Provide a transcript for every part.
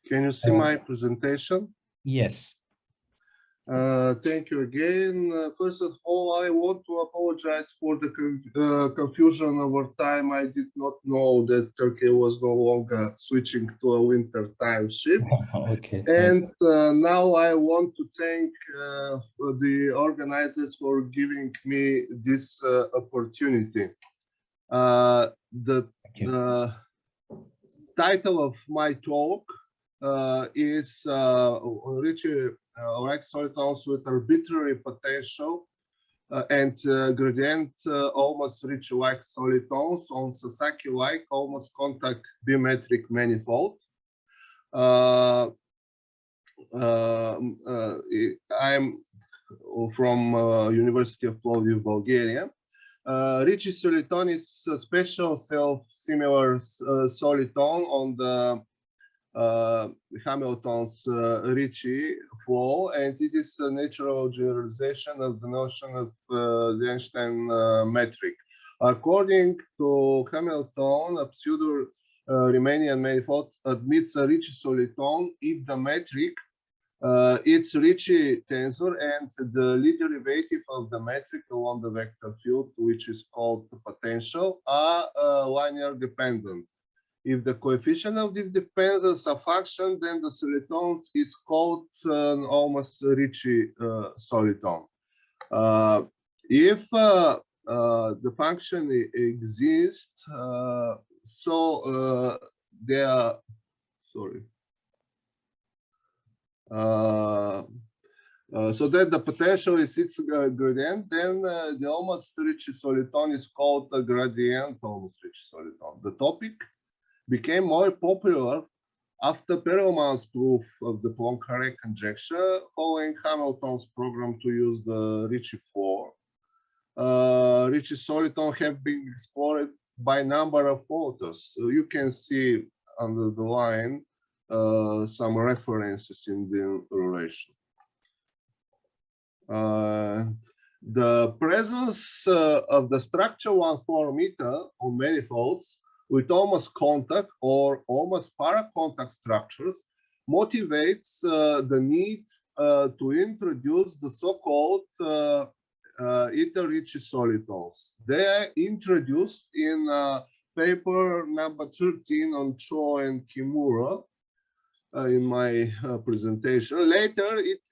Can you see my presentation? Yes. Thank you again. First of all, I want to apologize for the confusion over time. I did not know that Turkey was no longer switching to a winter time shift. Okay. And now I want to thank the organizers for giving me this opportunity. The title of my talk is Ricci-like solitons with arbitrary potential and gradient almost Ricci-like solitons on Sasaki-like almost contact bimetric manifold. I'm from University of Plovdiv, Bulgaria. Ricci-soliton is a special self-similar soliton on the Hamilton's Ricci flow, and it is a natural generalization of the notion of the Einstein metric. According to Hamilton, a pseudo-Riemannian manifold admits a Ricci-soliton if the metric its Ricci tensor and the lead derivative of the metric along the vector field, which is called the potential, are linear dependent. If the coefficient of this dependence a function, then the soliton is called an almost Ricci soliton. If the function exists, so there are, sorry. So that the potential is its gradient, then the almost Ricci soliton is called a gradient almost Ricci soliton. The topic became more popular after Perelman's proof of the Poincare conjecture, following Hamilton's program to use the Ricci floor. Ricci soliton have been explored by a number of authors. So you can see under the line some references in the relation. The presence of the structure 1,4 meter on manifolds with almost contact or almost paracontact structures motivates the need to introduce the so-called ether Ricci solitons. They are introduced in paper number 13 on Cho and Kimura in my presentation. Later, it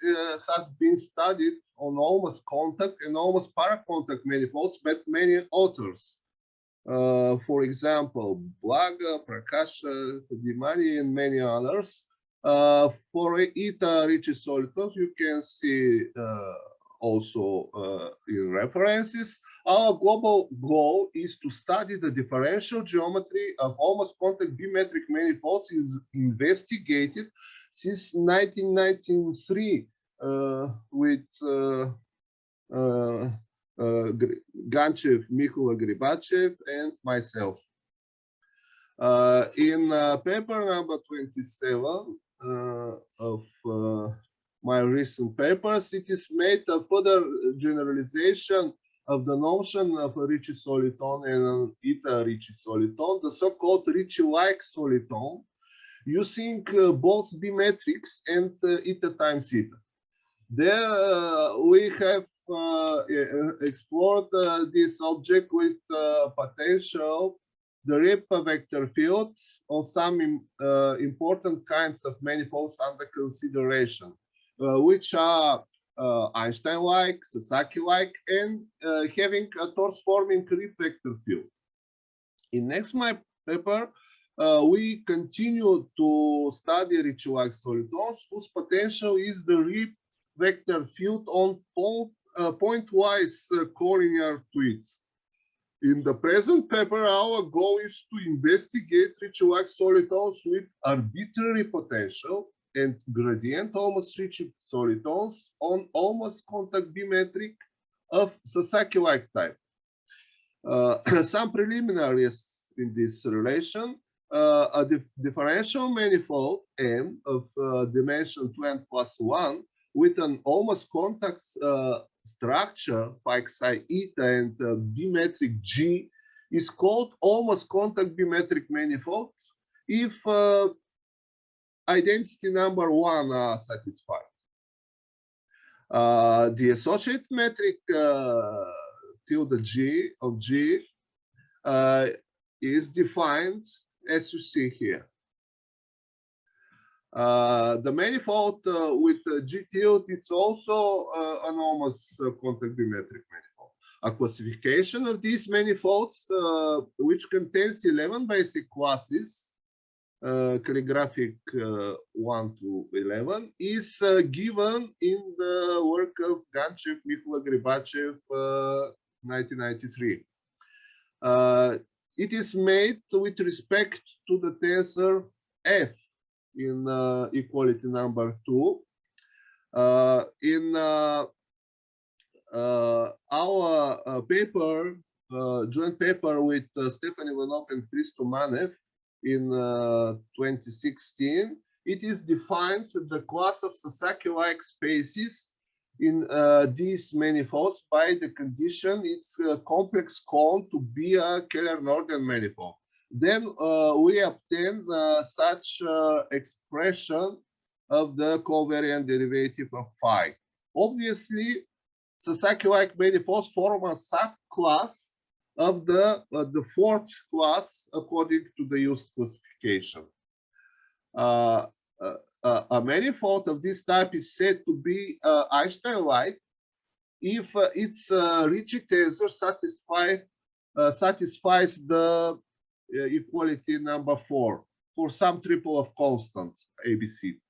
has been studied on almost contact and almost paracontact manifolds by many authors. For example, Blaga, Prakasha, Dimani, and many others. For eta Ricci solitons, you can see also in references. Our global goal is to study the differential geometry of almost contact bimetric manifolds is investigated since 1993 with Ganchev, Mikula Gribachev, and myself. In paper number 27 of my recent papers, it is made a further generalization of the notion of a Ricci soliton and an eta Ricci soliton, the so-called Ricci-like soliton, using both bimetrics and eta times eta. There we have explored this object with potential, the Riemann vector field on some important kinds of manifolds under consideration, which are Einstein-like, Sasaki-like, and having a torus-forming Riemann vector field. In next my paper, we continue to study Ricci-like solitons whose potential is the Riemann vector field on pointwise collinear to it. In the present paper, our goal is to investigate Ricci-like solitons with arbitrary potential and gradient almost Ricci solitons on almost contact bimetric of Sasaki-like type. Some preliminaries in this relation. A differential manifold M of dimension 2n plus 1 with an almost contact structure phi psi eta and bimetric G is called almost contact bimetric manifold if identity number 1 are satisfied. The associated metric tilde G of G is defined as you see here. The manifold with G tilde, it's also an almost contact bimetric manifold. A classification of these manifolds, which contains 11 basic classes, calligraphic 1 to 11, is given in the work of Ganchev, Mikhula, Gribachev, 1993. It is made with respect to the tensor F in equality number 2. In our paper, joint paper with Stefan Ivanov and Mancho Manev in 2016, it is defined the class of Sasaki-like spaces in these manifolds by the condition its complex cone to be a Keller-Norden manifold. Then we obtain such expression of the covariant derivative of phi. Obviously, Sasaki-like manifolds form a subclass of the fourth class according to the used classification. A manifold of this type is said to be Einstein-like if its Ricci tensor satisfies the equality number 4 for some triple of constant ABC.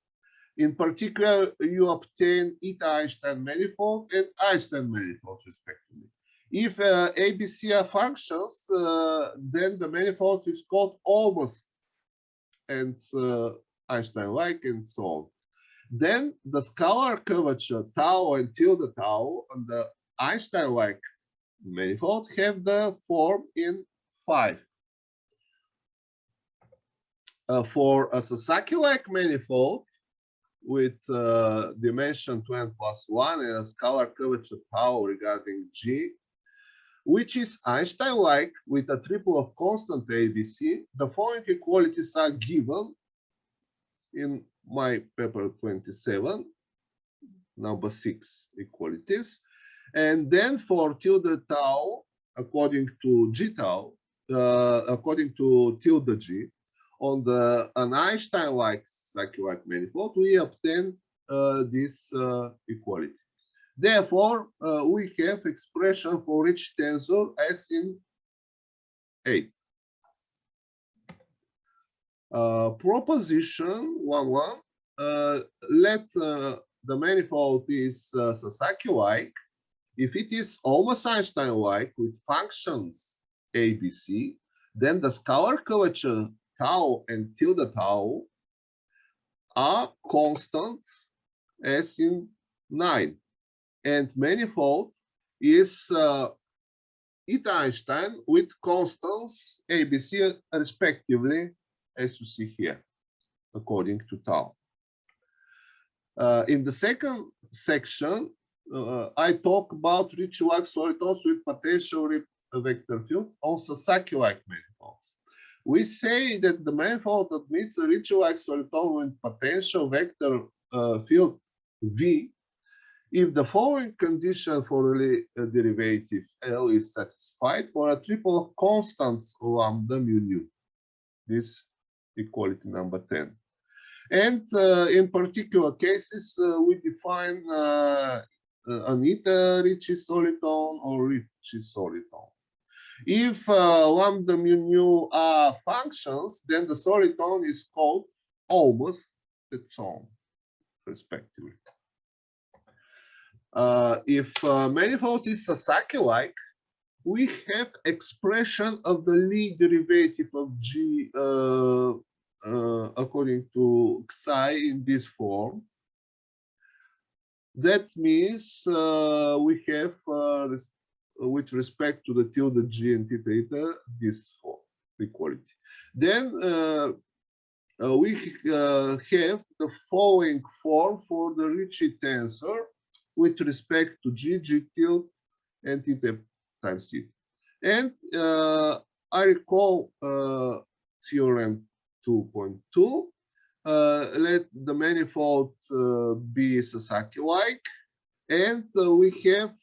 In particular, you obtain eta Einstein manifold and Einstein manifold respectively. If ABC are functions, then the manifold is called almost and Einstein-like and so on. Then the scalar curvature tau and tilde tau on the Einstein-like manifold have the form in 5. For a Sasaki-like manifold with dimension 2n plus 1 and a scalar curvature tau regarding G, which is Einstein-like with a triple of constant ABC, the following equalities are given in my paper 27, number 6 equalities. And then for tilde tau, according to G tau, according to tilde G, on an Einstein-like Sasaki-like manifold, we obtain this equality. Therefore, we have expression for each tensor as in 8. Proposition 1.1. Let the manifold is Sasaki-like if it is almost Einstein-like with functions ABC, then the scalar curvature tau and tilde tau are constants as in 9. And manifold is eta Einstein with constants ABC respectively, as you see here, according to tau. In the second section, I talk about Ricci-like solitons with potential vector field on Sasaki-like manifolds. We say that the manifold admits a Ricci-like soliton with potential vector field V if the following condition for the derivative L is satisfied for a triple of constants lambda mu nu. This equality number 10. And in particular cases, we define an eta Ricci soliton or Ricci soliton. If lambda mu nu are functions, then the soliton is called almost its own, respectively. If manifold is Sasaki-like, we have expression of the Lie derivative of G according to Xi in this form. That means we have, with respect to the tilde G and theta eta, this form, equality. Then we have the following form for the Ricci tensor with respect to G, G tilde, and theta times theta. And I recall theorem 2.2 let the manifold be Sasaki-like, and we have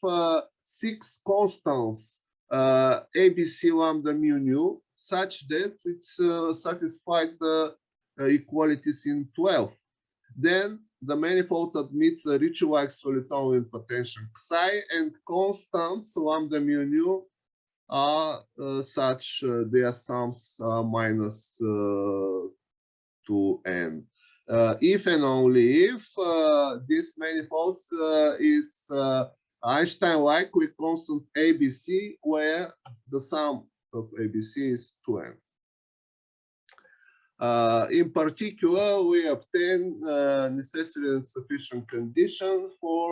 6 constants ABC lambda mu nu, such that it's satisfied the equalities in 12. Then the manifold admits a Ricci-like soliton with potential psi, and constants lambda mu nu are such their sums are minus 2n. If and only if this manifold is Einstein-like with constant ABC, where the sum of ABC is 2n. In particular, we obtain necessary and sufficient conditions for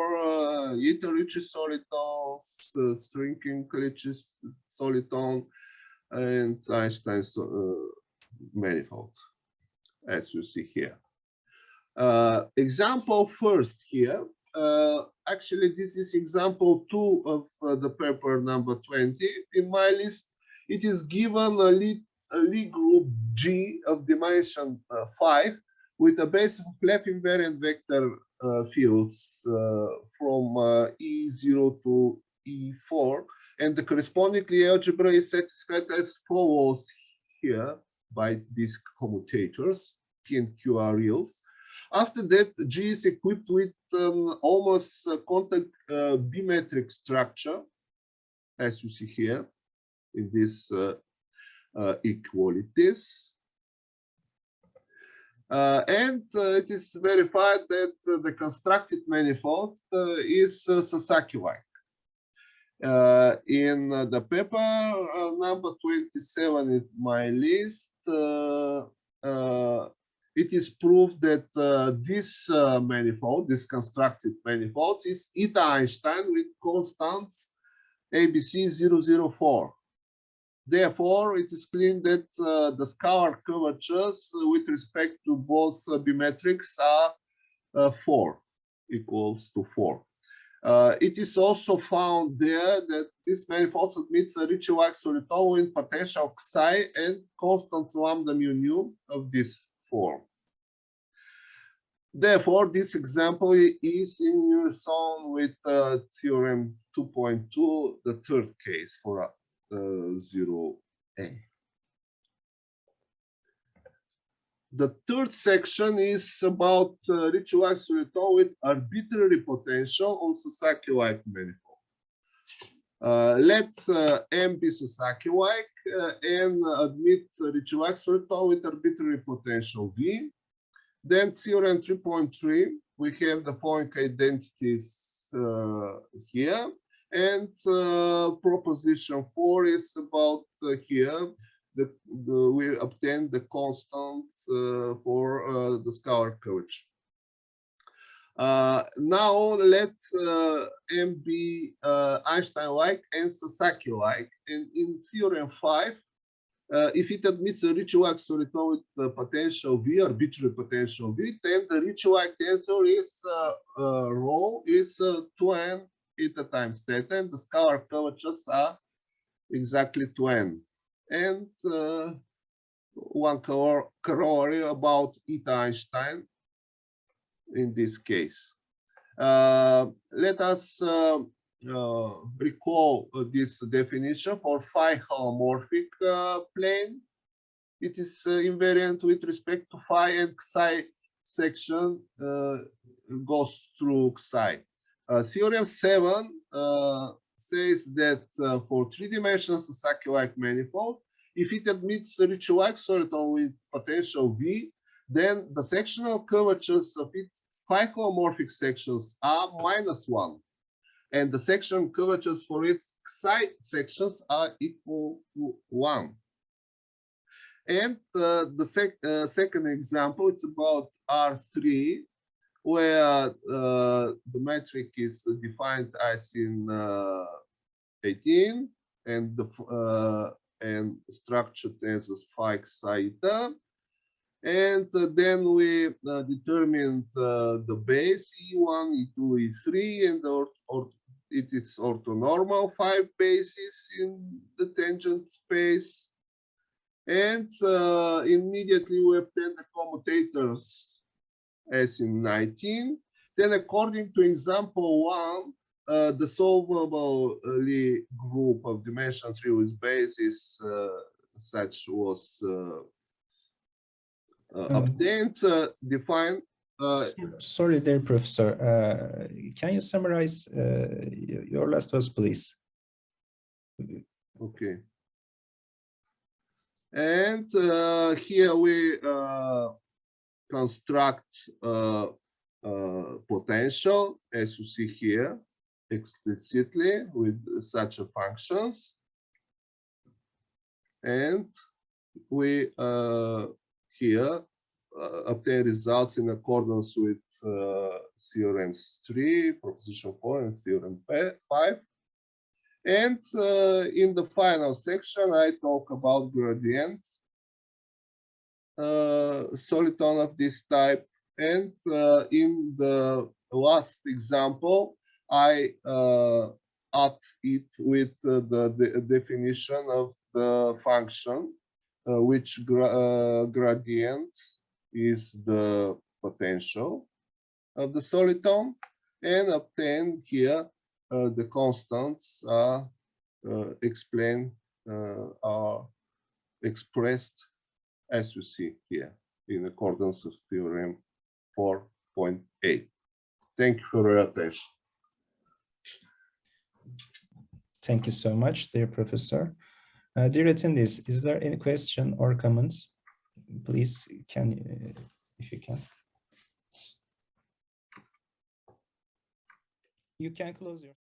ether Ricci solitons, shrinking Ricci soliton, and Einstein manifold, as you see here. Example first here. Actually, this is example 2 of the paper number 20. In my list, it is given a Lie group G of dimension 5 with a base of Clef invariant vector fields from E0 to E4, and the correspondingly algebra is satisfied as follows here by these commutators. P and Q are reals. After that, G is equipped with an almost contact bimetric structure, as you see here in this equalities. And it is verified that the constructed manifold is Sasaki-like. In the paper number 27 in my list, it is proved that this manifold, this constructed manifold, is eta Einstein with constants ABC 004. Therefore, it is clear that the scalar curvatures with respect to both bimetrics are 4, equals to 4. It is also found there that this manifold admits a Ricci-like soliton with potential psi and constants lambda mu nu of this form. Therefore, this example is in unison with theorem 2.2, the third case for 0A. The third section is about Ricci-like soliton with arbitrary potential on Sasaki-like manifold. Let M be Sasaki-like and admit Ricci-like soliton with arbitrary potential V. Then theorem 3.3, we have the following identities here. And proposition 4 is about here. We obtain the constant for the scalar curvature. Now let M be Einstein-like and Sasaki-like. And in theorem 5, if it admits a Ricci-like soliton with the potential V, arbitrary potential V, then the Ricci-like tensor is rho is 2n eta times theta, and the scalar curvatures are exactly 2n. And one corollary about eta Einstein in this case. Let us recall this definition for phi holomorphic plane. It is invariant with respect to phi, and psi section goes through psi. Theorem 7 says that for 3-dimensional Sasaki-like manifold, if it admits a Ricci-like soliton with potential V, then the sectional curvatures of its phi holomorphic sections are -1. And the section curvatures for its psi sections are equal to 1. And the second example, it's about R3, where the metric is defined as in 18, and the structured as phi psi eta. And then we determined the base E1, E2, E3, and it is orthonormal 5 bases in the tangent space. And immediately we obtain the commutators as in 19. Then according to example 1, the solvable Lie group of dimension 3 with basis such was obtained, defined. Sorry, dear professor, can you summarize your last words, please? Okay. And here we construct potential, as you see here, explicitly with such functions. And we here obtain results in accordance with theorems 3, proposition 4, and theorem 5. And in the final section, I talk about gradient soliton of this type. And in the last example, I add it with the definition of the function, which gradient is the potential of the soliton, and obtain here the constants are explained, are expressed as you see here in accordance with theorem 4.8. Thank you for your attention. Thank you so much, dear professor. Dear attendees, is there any question or comments? Please, if you can. You can close your